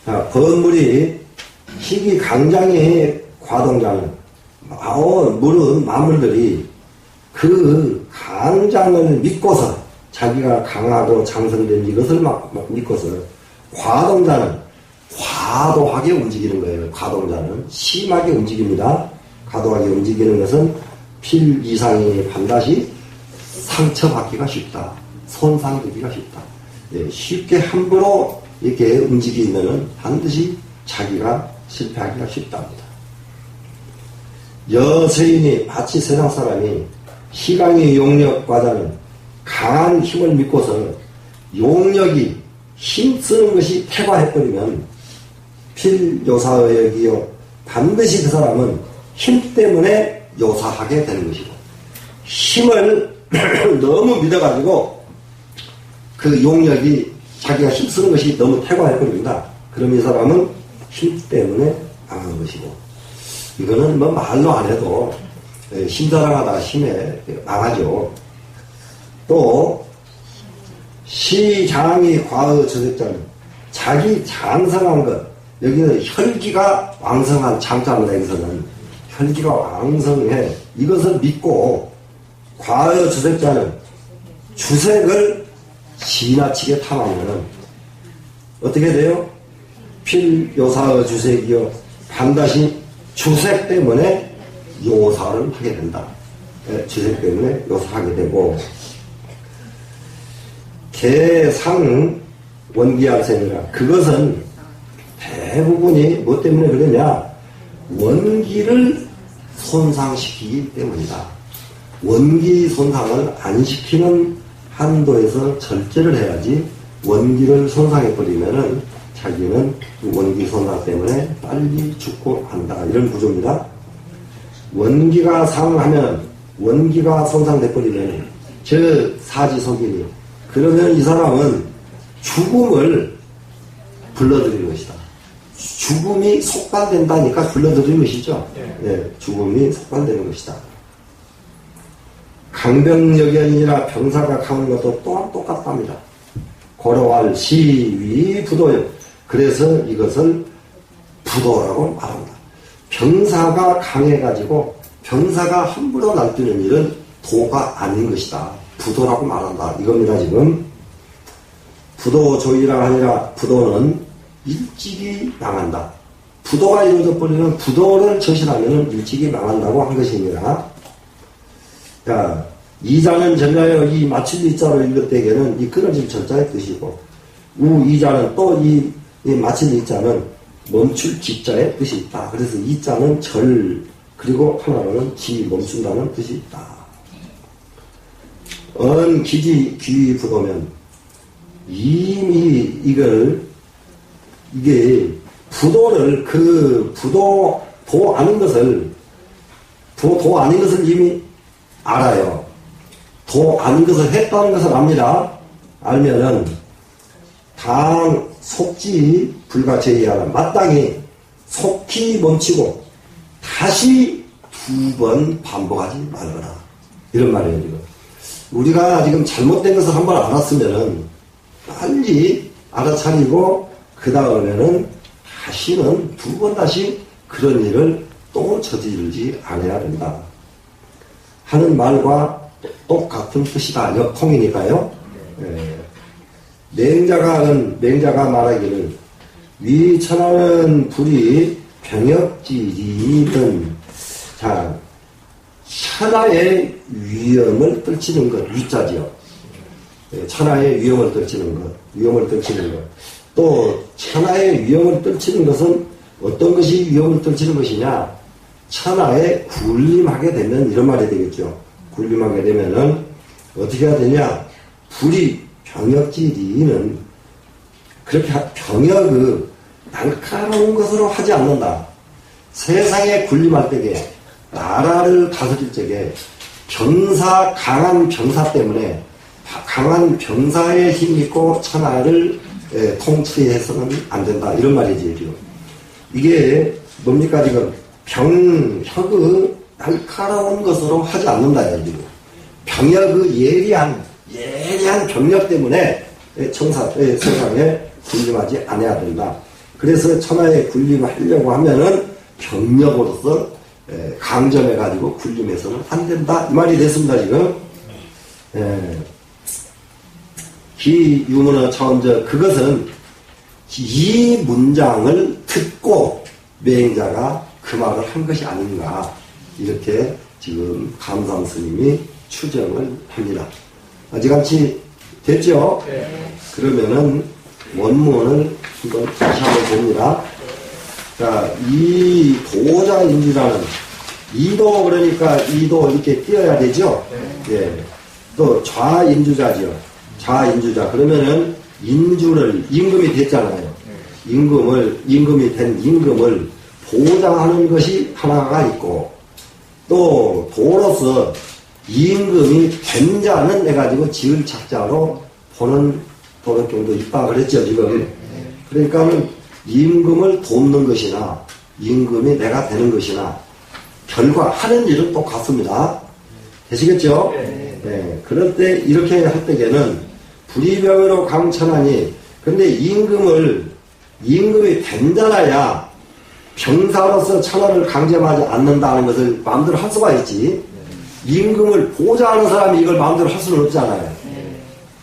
S1: 자, 건물이 희귀 강장의 과동자는, 물은 만물들이 그 강장을 믿고서, 자기가 강하고 장성된 이것을 막 믿고서, 과동자는 과도하게 움직이는 거예요. 과동자는 심하게 움직입니다. 과도하게 움직이는 것은 필 이상이 반드시 상처받기가 쉽다. 손상되기가 쉽다. 예, 쉽게 함부로 이렇게 움직이면은 반드시 자기가 실패하기가 쉽답니다. 여세인이 마치 세상 사람이 희강의 용력 과자는 강한 힘을 믿고서 용력이 힘쓰는 것이 퇴과해버리면 필요사여기요, 반드시 그 사람은 힘 때문에 요사하게 되는 것이고, 힘을 너무 믿어가지고 그 용력이 자기가 힘쓰는 것이 너무 퇴과해버립니다. 그럼 이 사람은 힘 때문에 망하는 것이고, 이거는 뭐 말로 안 해도 힘자랑하다가 힘에 망하죠. 또 시장이 과의 저색자는 자기 장성한 것, 여기는 혈기가 왕성한 장자입니다. 여기서는 혈기가 왕성해. 이것을 믿고 과의 저색자는 주색을 지나치게 탐하면 어떻게 돼요? 필요사의 주색이요, 반드시 주색 때문에 요사를 하게 된다. 주색 때문에 요사하게 되고, 개상 원기할생이라, 그것은 대부분이 뭐 때문에 그러냐? 원기를 손상시키기 때문이다. 원기 손상을 안 시키는 한도에서 절제를 해야지, 원기를 손상해버리면은 자기는 원기 손상 때문에 빨리 죽고 한다. 이런 구조입니다. 원기가 상하면, 원기가 손상돼버리면, 사지속이니, 그러면 이 사람은 죽음을 불러들이는 것이다. 죽음이 속반된다니까 불러들이는 것이죠. 네, 죽음이 속반되는 것이다. 강병역연이라 병사가 강한 것도 또한 똑같답니다. 고려할 시위 부도요. 그래서 이것을 부도라고 말합니다. 병사가 강해가지고 병사가 함부로 날뛰는 일은 도가 아닌 것이다. 부도라고 말한다. 이겁니다, 지금. 부도 조이라 하니라, 부도는 일찍이 망한다. 부도가 이루어져 버리면 부도를 저실하면 일찍이 망한다고 한 것입니다. 자, 이자는 전자여 이 마칠 이자로 읽을 때에는 이 끊어질 전자의 뜻이고 이자는 또 이 마칠 이자는 멈출 기자의 뜻이 있다. 그래서 이자는 절 그리고 하나는 지 멈춘다는 뜻이 있다. 기지 귀 부도면 이미 이게 부도를 도 아닌 것을 이미 알아요. 도 아닌 것을 했다는 것을 압니다. 알면은 당 속지 불가제의하라. 마땅히 속히 멈추고 다시 2번 반복하지 말거라. 이런 말이에요, 지금. 우리가 지금 잘못된 것을 한번 알았으면은 빨리 알아차리고 그 다음에는 다시는 2번 다시 그런 일을 또 저지르지 않아야 된다. 하는 말과 똑같은 뜻이다. 역통이니까요. 맹자가 말하기를 위천하는 불이 병역지리는 자 천하의 위험을 떨치는 것 위자지요. 천하의 위험을 떨치는 것. 또 천하의 위험을 떨치는 것은 어떤 것이 위험을 떨치는 것이냐? 천하에 군림하게 되면 이런 말이 되겠죠. 군림하게 되면은 어떻게 해야 되냐? 불이 병역지리는 그렇게 병역을 날카로운 것으로 하지 않는다. 세상에 군림할 때에 나라를 다스릴 적에 강한 병사 때문에 강한 병사의 힘 믿고 천하를 통치해서는 안 된다. 이런 말이지, 지금. 이게 뭡니까, 지금? 병역의 날카로운 것으로 하지 않는다요, 지금. 병역의 예리한 병력 때문에 세상에 군림하지 않아야 된다. 그래서 천하에 군림하려고 하면은 병력으로서 강점해가지고 군림해서는 안 된다. 이 말이 됐습니다, 지금. 기유문어 차원적 그것은 이 문장을 듣고 맹자가 그 말을 한 것이 아닌가 이렇게 지금 감상 스님이 추정을 합니다. 아직같이 됐죠? 네. 그러면은 원문을 다시 한번 봅니다. 자, 이 도자인주라는 이도 그러니까 이도 이렇게 띄어야 되죠? 네. 예. 또 좌인주자죠. 좌인주자. 그러면은 인주를 임금이 됐잖아요. 임금이 된 임금을 보장하는 것이 하나가 있고 또 도로서 임금이 된 자는 해가지고 지을 착자로 보는 도덕경도 있다 그랬죠, 지금. 그러니까는 임금을 돕는 것이나 임금이 내가 되는 것이나 결과 하는 일은 똑같습니다. 되시겠죠? 네. 그럴 때 이렇게 할 때에는 불이병으로 강천하니 근데 임금이 된 자라야 병사로서 천하를 강제하지 않는다는 것을 마음대로 할 수가 있지. 임금을 보좌하는 사람이 이걸 마음대로 할 수는 없잖아요.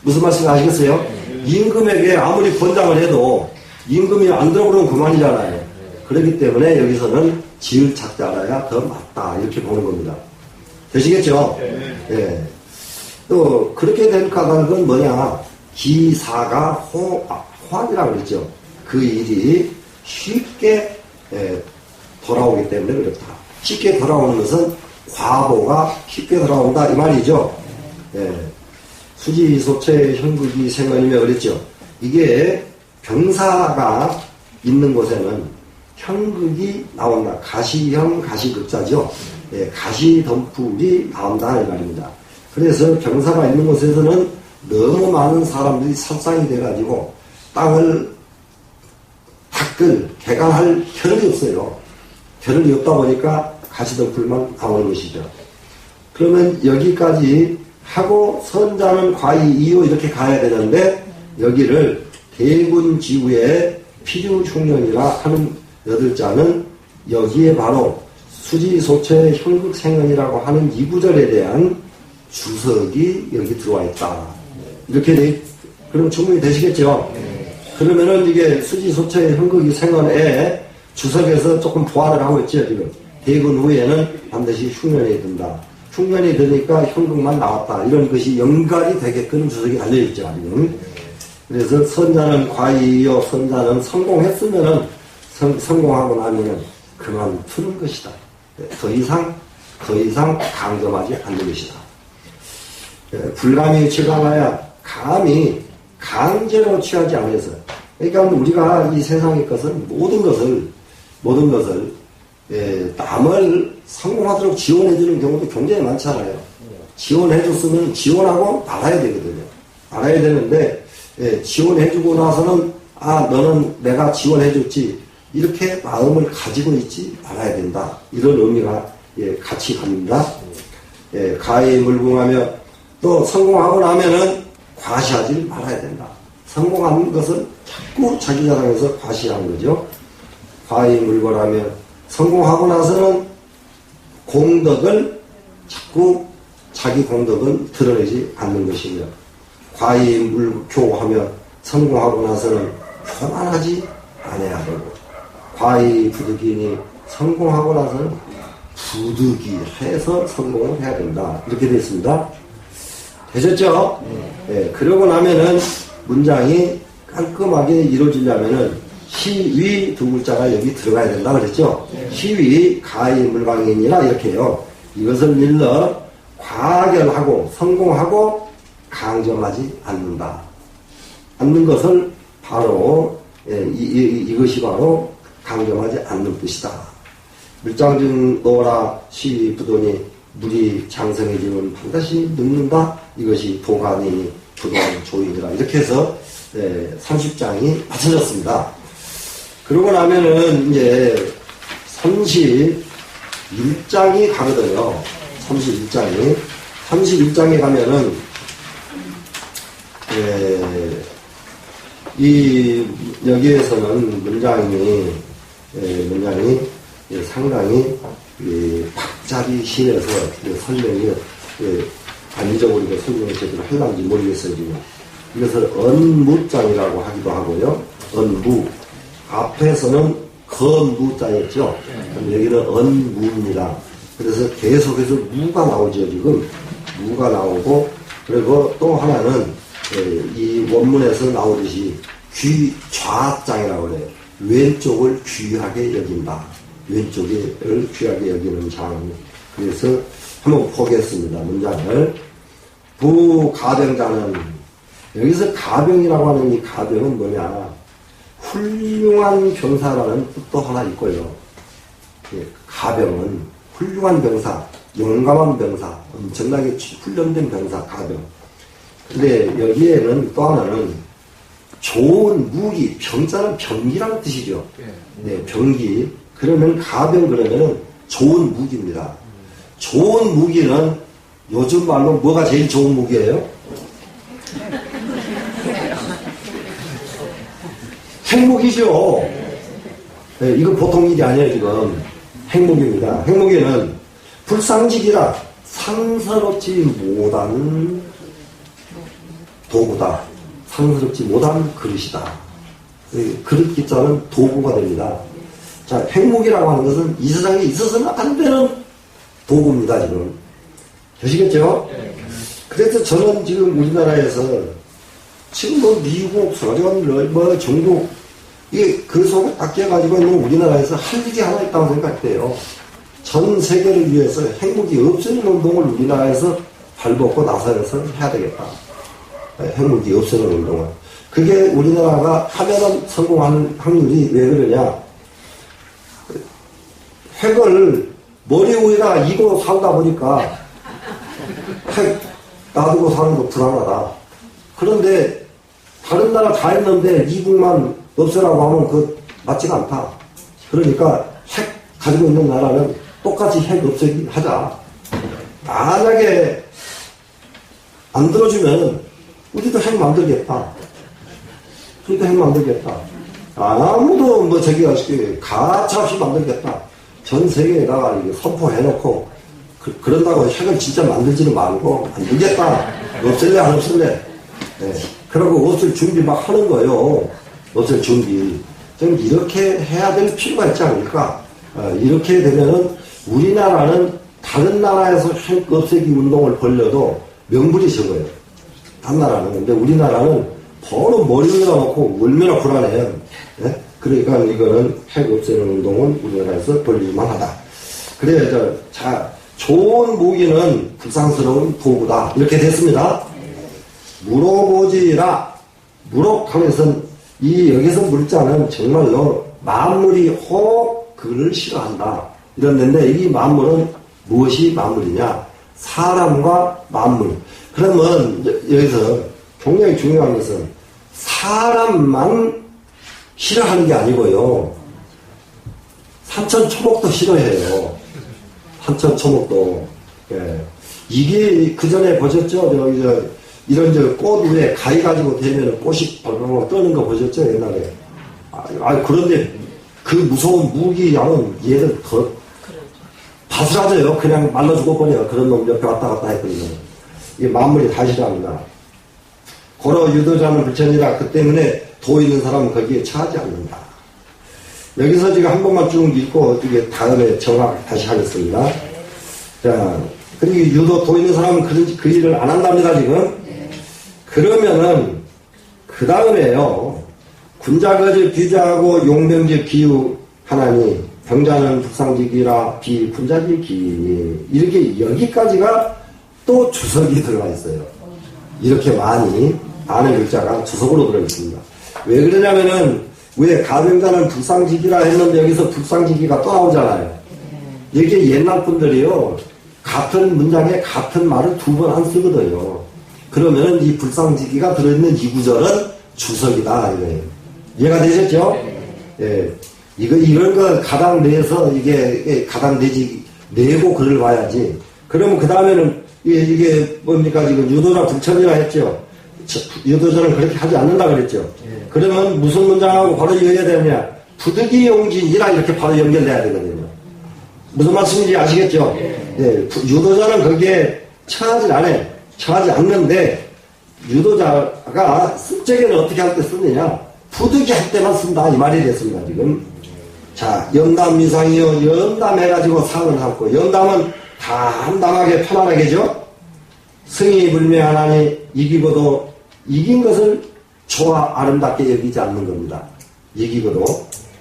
S1: 무슨 말씀인지 아시겠어요? 임금에게 아무리 권장을 해도 임금이 안 들어오면 그만이잖아요. 그렇기 때문에 여기서는 지을 착자라야 더 맞다 이렇게 보는 겁니다. 되시겠죠? 네. 또 그렇게 된 까닭은 뭐냐? 기사가 호환이라고 그랬죠. 그 일이 쉽게 돌아오기 때문에 그렇다. 쉽게 돌아오는 것은 과보가 쉽게 돌아온다 이 말이죠. 수지소체 형극이 생언이며 그랬죠. 이게 병사가 있는 곳에는 형극이 나온다. 가시형 가시극자죠. 가시덤불이 나온다 이 말입니다. 그래서 병사가 있는 곳에서는 너무 많은 사람들이 살상이 돼가지고 땅을 개간할 겨를이 없어요. 겨를이 없다 보니까 가시덤불만 나오는 것이죠. 그러면 여기까지 하고 선자는 과히 이유 이렇게 가야 되는데 여기를 대군지구의 필유흉년이라 하는 8자는 여기에 바로 수지소체 형극생언이라고 하는 이 구절에 대한 주석이 여기 들어와 있다. 이렇게 그럼 충분히 되시겠죠? 그러면은 이게 수지소처의 형극이 생활에 주석에서 조금 보완을 하고 있죠, 지금. 대군 후에는 반드시 흉년이 든다. 흉년이 드니까 형극만 나왔다. 이런 것이 연관이 되게끔 주석이 달려있죠, 지금. 그래서 선자는 과이요, 선자는 성공했으면은, 성공하고 나면은 그만 두는 것이다. 더 이상 강점하지 않는 것이다. 불감이 취감하여 감히 강제로 취하지 않아서. 그러니까 우리가 이 세상의 것은 모든 것을 남을 성공하도록 지원해주는 경우도 굉장히 많잖아요. 지원해줬으면 지원하고 말아야 되거든요. 말아야 되는데 지원해주고 나서는 너는 내가 지원해줬지 이렇게 마음을 가지고 있지 말아야 된다. 이런 의미가 같이 갑니다. 가히 물궁하며 또 성공하고 나면은 과시하지 말아야 된다. 성공하는 것은 자꾸 자기 자랑에서 과시하는 거죠. 과히 물거라며 성공하고 나서는 공덕을 자꾸 자기 공덕은 드러내지 않는 것이며 과히 물교하며 성공하고 나서는 교만하지 않아야 되고 과히 부득이니 성공하고 나서는 부득이해서 성공을 해야 된다. 이렇게 되어 있습니다. 되셨죠? 네. 그러고 나면은 문장이 깔끔하게 이루어지려면은 시위 두 글자가 여기 들어가야 된다 그랬죠? 시위 가히 물광인이라 이렇게 해요. 이것을 일러 과결하고 성공하고 강점하지 않는다. 않는 것을 바로 이것이 바로 강점하지 않는 뜻이다. 물장증 노라 시위 부도니 물이 장성해지면 반드시 늙는다. 이것이 도가니 부동 조인이라 이렇게 해서 30장이 마쳐졌습니다. 그러고 나면은 이제 31장이 가거든요. 31장에 가면은 여기에서는 문장이 상당히 박자리 심해서 설명이 안정적으로 설명을 제대로 하려는지 모르겠어요, 지금. 이것을 언무장이라고 하기도 하고요. 언무. 앞에서는 건무자였죠. 여기는 언무입니다. 그래서 계속해서 무가 나오죠, 지금. 무가 나오고, 그리고 또 하나는 이 원문에서 나오듯이 귀좌장이라고 해요. 왼쪽을 귀하게 여긴다. 왼쪽을 귀하게 여기는 장. 그래서 한번 보겠습니다. 문장을. 부가병자는 여기서 가병이라고 하는 이 가병은 뭐냐? 훌륭한 병사라는 뜻도 하나 있고요. 가병은 훌륭한 병사, 용감한 병사, 엄청나게 훈련된 병사, 가병. 근데 여기에는 또 하나는 좋은 무기, 병자는 병기라는 뜻이죠. 네, 병기. 그러면 가병 그러면은 좋은 무기입니다. 좋은 무기는 요즘 말로 뭐가 제일 좋은 무기예요? 핵무기죠. 네, 이거 보통 일이 아니에요, 지금. 핵무기입니다. 핵무기는 불상직이라 상스럽지 못한 도구다. 상스럽지 못한 그릇이다. 그릇 기자는 도구가 됩니다. 자, 핵무기라고 하는 것은 이 세상에 있어서는 안 되는 도구입니다, 지금. 되시겠죠? 그래서 저는 지금 우리나라에서 지금 뭐 미국, 소련, 뭐 중국, 이게 그 속에 닦여가지고 있는 우리나라에서 할 일이 하나 있다고 생각돼요. 전 세계를 위해서 핵무기 없애는 운동을 우리나라에서 발벗고 나서서 해야 되겠다. 핵무기 없애는 운동을. 그게 우리나라가 하면은 성공하는 확률이 왜 그러냐. 핵을 머리 위에다 이고 살다 보니까 핵 놔두고 사는 거 불안하다. 그런데 다른 나라 다 했는데 미국만 없애라고 하면 그 맞지가 않다. 그러니까 핵 가지고 있는 나라는 똑같이 핵 없애기 하자. 만약에 안 들어주면 우리도 핵 만들겠다. 우리도 핵 만들겠다. 아무도 뭐 저기가 가차없이 만들겠다. 전 세계에다가 이게 선포해놓고 그런다고 핵을 진짜 만들지는 말고 만들겠다. 없앨래 안 없앨래. 네. 그러고 없을 준비 막 하는 거예요. 없앨 준비. 좀 이렇게 해야 될 필요가 있지 않을까? 이렇게 되면은 우리나라는 다른 나라에서 핵 없애기 운동을 벌려도 명분이 적어요. 다른 나라는. 근데 우리나라는 번호 머리 위에다 놓고 얼마나 불안해요. 예? 그러니까 이거는 핵 없애는 운동은 우리나라에서 벌릴만 하다. 그래야 자, 좋은 무기는 불상스러운 도구다. 이렇게 됐습니다. 물어보지라. 무록하면서 여기서 물자는 정말로 만물이 혹 그를 싫어한다. 이랬는데 이 만물은 무엇이 만물이냐? 사람과 만물. 그러면 여기서 굉장히 중요한 것은 사람만 싫어하는 게 아니고요. 산천초목도 싫어해요. 산천초목도. 예. 이게 그 전에 보셨죠? 이런 꽃 위에 가위 가지고 대면 꽃이 벌벌 떠는 거 보셨죠? 옛날에. 그런데 그 무서운 무기 양은 얘를 더 바스라져요. 그냥 말라 죽어버려요. 그런 놈 옆에 왔다 갔다 했거든요. 이게 만물이 다 싫어합니다. 고로 유도자는 불천이라. 그 때문에 도 있는 사람은 거기에 처하지 않는다. 여기서 지금 한 번만 쭉 읽고 이게 다음에 정확 다시 하겠습니다. 자, 그리고 유도 도 있는 사람은 그 일을 안 한답니다, 지금. 그러면은 그 다음에요. 군자거지 비자하고 용병지 기유 하나니 병자는 북상직이라 비군자지 기이니 이렇게 여기까지가 또 주석이 들어가 있어요. 이렇게 많이 많은 글자가 주석으로 들어 있습니다. 왜 그러냐면은 왜 가병자는 북상직이라 했는데 여기서 북상직이가 또 나오잖아요. 이게 옛날 분들이요 같은 문장에 같은 말을 두 번 안 쓰거든요. 그러면은 이 불상지기가 들어있는 이 구절은 주석이다 이거예요. 이해가 되셨죠? 예. 이런 거 가당 내에서 이게 가당 내지 내고 글을 봐야지. 그러면 그 다음에는 이게 뭡니까 지금 유도자 불천이라 했죠. 유도자는 그렇게 하지 않는다 그랬죠. 그러면 무슨 문장하고 바로 이어야 되느냐? 부득이 용진이라 이렇게 바로 연결돼야 되거든요. 무슨 말씀인지 아시겠죠? 예. 유도자는 거기에 처하지 않아요. 처하지 않는데 유도자가 쓸적에는 어떻게 할 때 쓰느냐? 부득이 할 때만 쓴다 이 말이 됐습니다 지금. 자, 연담미상이요. 연담해가지고 상을 삼고 연담은 담담하게 편안하게죠. 승이 불매하나니 이기고도 이긴 것을 좋아 아름답게 여기지 않는 겁니다. 이기고도.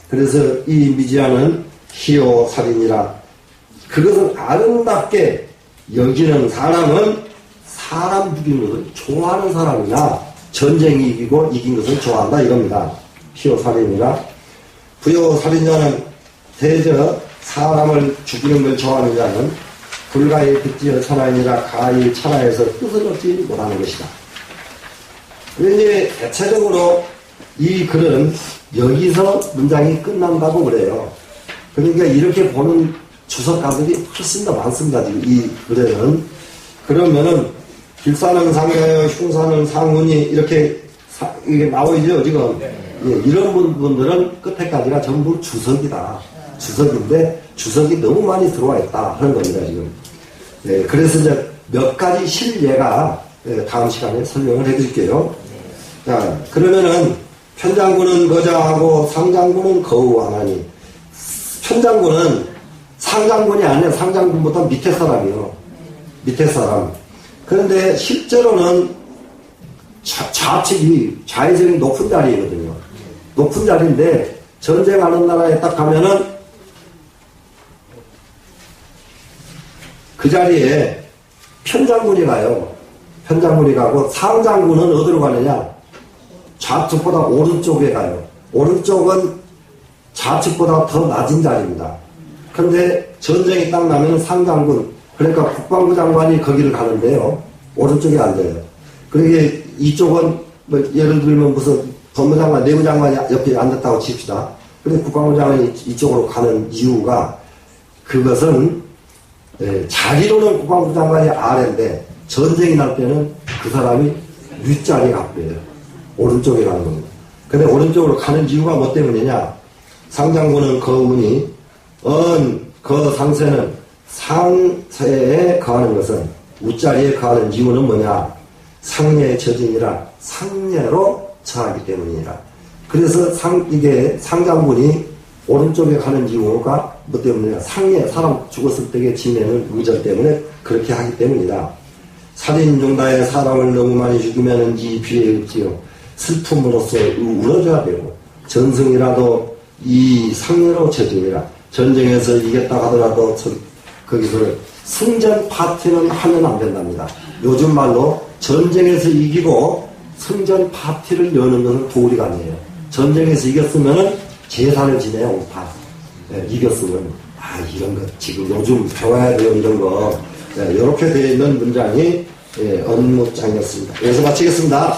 S1: 그래서 이 미지아는 희요 살인이라. 그것을 아름답게 여기는 사람은 사람 죽이는 것을 좋아하는 사람이나 전쟁이 이기고 이긴 것을 좋아한다 이겁니다. 희요살인이라. 부요살인자는 대저 사람을 죽이는 걸 좋아하는 자는 불가히 득지어 천하이니라 가히 천하에서 뜻을 얻지 못하는 것이다. 그런데 대체적으로 이 글은 여기서 문장이 끝난다고 그래요. 그러니까 이렇게 보는 주석가들이 훨씬 더 많습니다. 지금 이 글에는. 그러면은 길사는 상가요, 흉사는 상훈이 이렇게 이게 나오죠 지금. 예, 이런 분들은 끝에까지가 전부 주석이다. 주석인데 주석이 너무 많이 들어와 있다 하는 겁니다 지금. 예, 그래서 이제 몇 가지 실예가 다음 시간에 설명을 해드릴게요. 자, 그러면은 편장군은 거자하고 상장군은 거우하나니. 편장군은 상장군이 아니라 상장군보다 밑에 사람이요. 밑에 사람. 그런데 실제로는 좌측이 좌회전이 높은 자리거든요. 높은 자리인데 전쟁하는 나라에 딱 가면은 그 자리에 편장군이 가요. 편장군이 가고 상장군은 어디로 가느냐? 좌측보다 오른쪽에 가요. 오른쪽은 좌측보다 더 낮은 자리입니다. 그런데 전쟁이 딱 나면 상장군, 그러니까 국방부 장관이 거기를 가는데요. 오른쪽에 앉아요. 그러게 이쪽은 뭐 예를 들면 무슨 법무장관, 내무장관이 옆에 앉았다고 칩시다. 그런데 국방부 장관이 이쪽으로 가는 이유가 그것은 자기로는 국방부 장관이 아래인데 전쟁이 날 때는 그 사람이 윗자리에 갖고요. 오른쪽에 가는 겁니다. 근데 오른쪽으로 가는 이유가 뭐 때문이냐? 상장군은 거운이 그 상세는 상세에 거하는 것은 우자리에 거하는 이유는 뭐냐? 상례의 처진이라 상례로 처하기 때문이라. 그래서 이게 상장군이 오른쪽에 가는 이유가 뭐 때문이냐. 상해, 사람 죽었을 때의 진해는 의절 때문에 그렇게 하기 때문이다. 살인 중다에 사람을 너무 많이 죽이면 이 비례 없지요. 슬픔으로써 울어줘야 되고, 전승이라도 이 상해로 처짐이라. 전쟁에서 이겼다 하더라도 거기서 승전 파티는 하면 안 된답니다. 요즘 말로 전쟁에서 이기고 승전 파티를 여는 것은 도리가 아니에요. 전쟁에서 이겼으면은 제사를 지내요, 오파. 네, 이겼으면. 이런 거, 지금 요즘 배워야 돼요, 이런 거. 네, 이렇게 되어 있는 문장이, 업무장이었습니다. 여기서 마치겠습니다.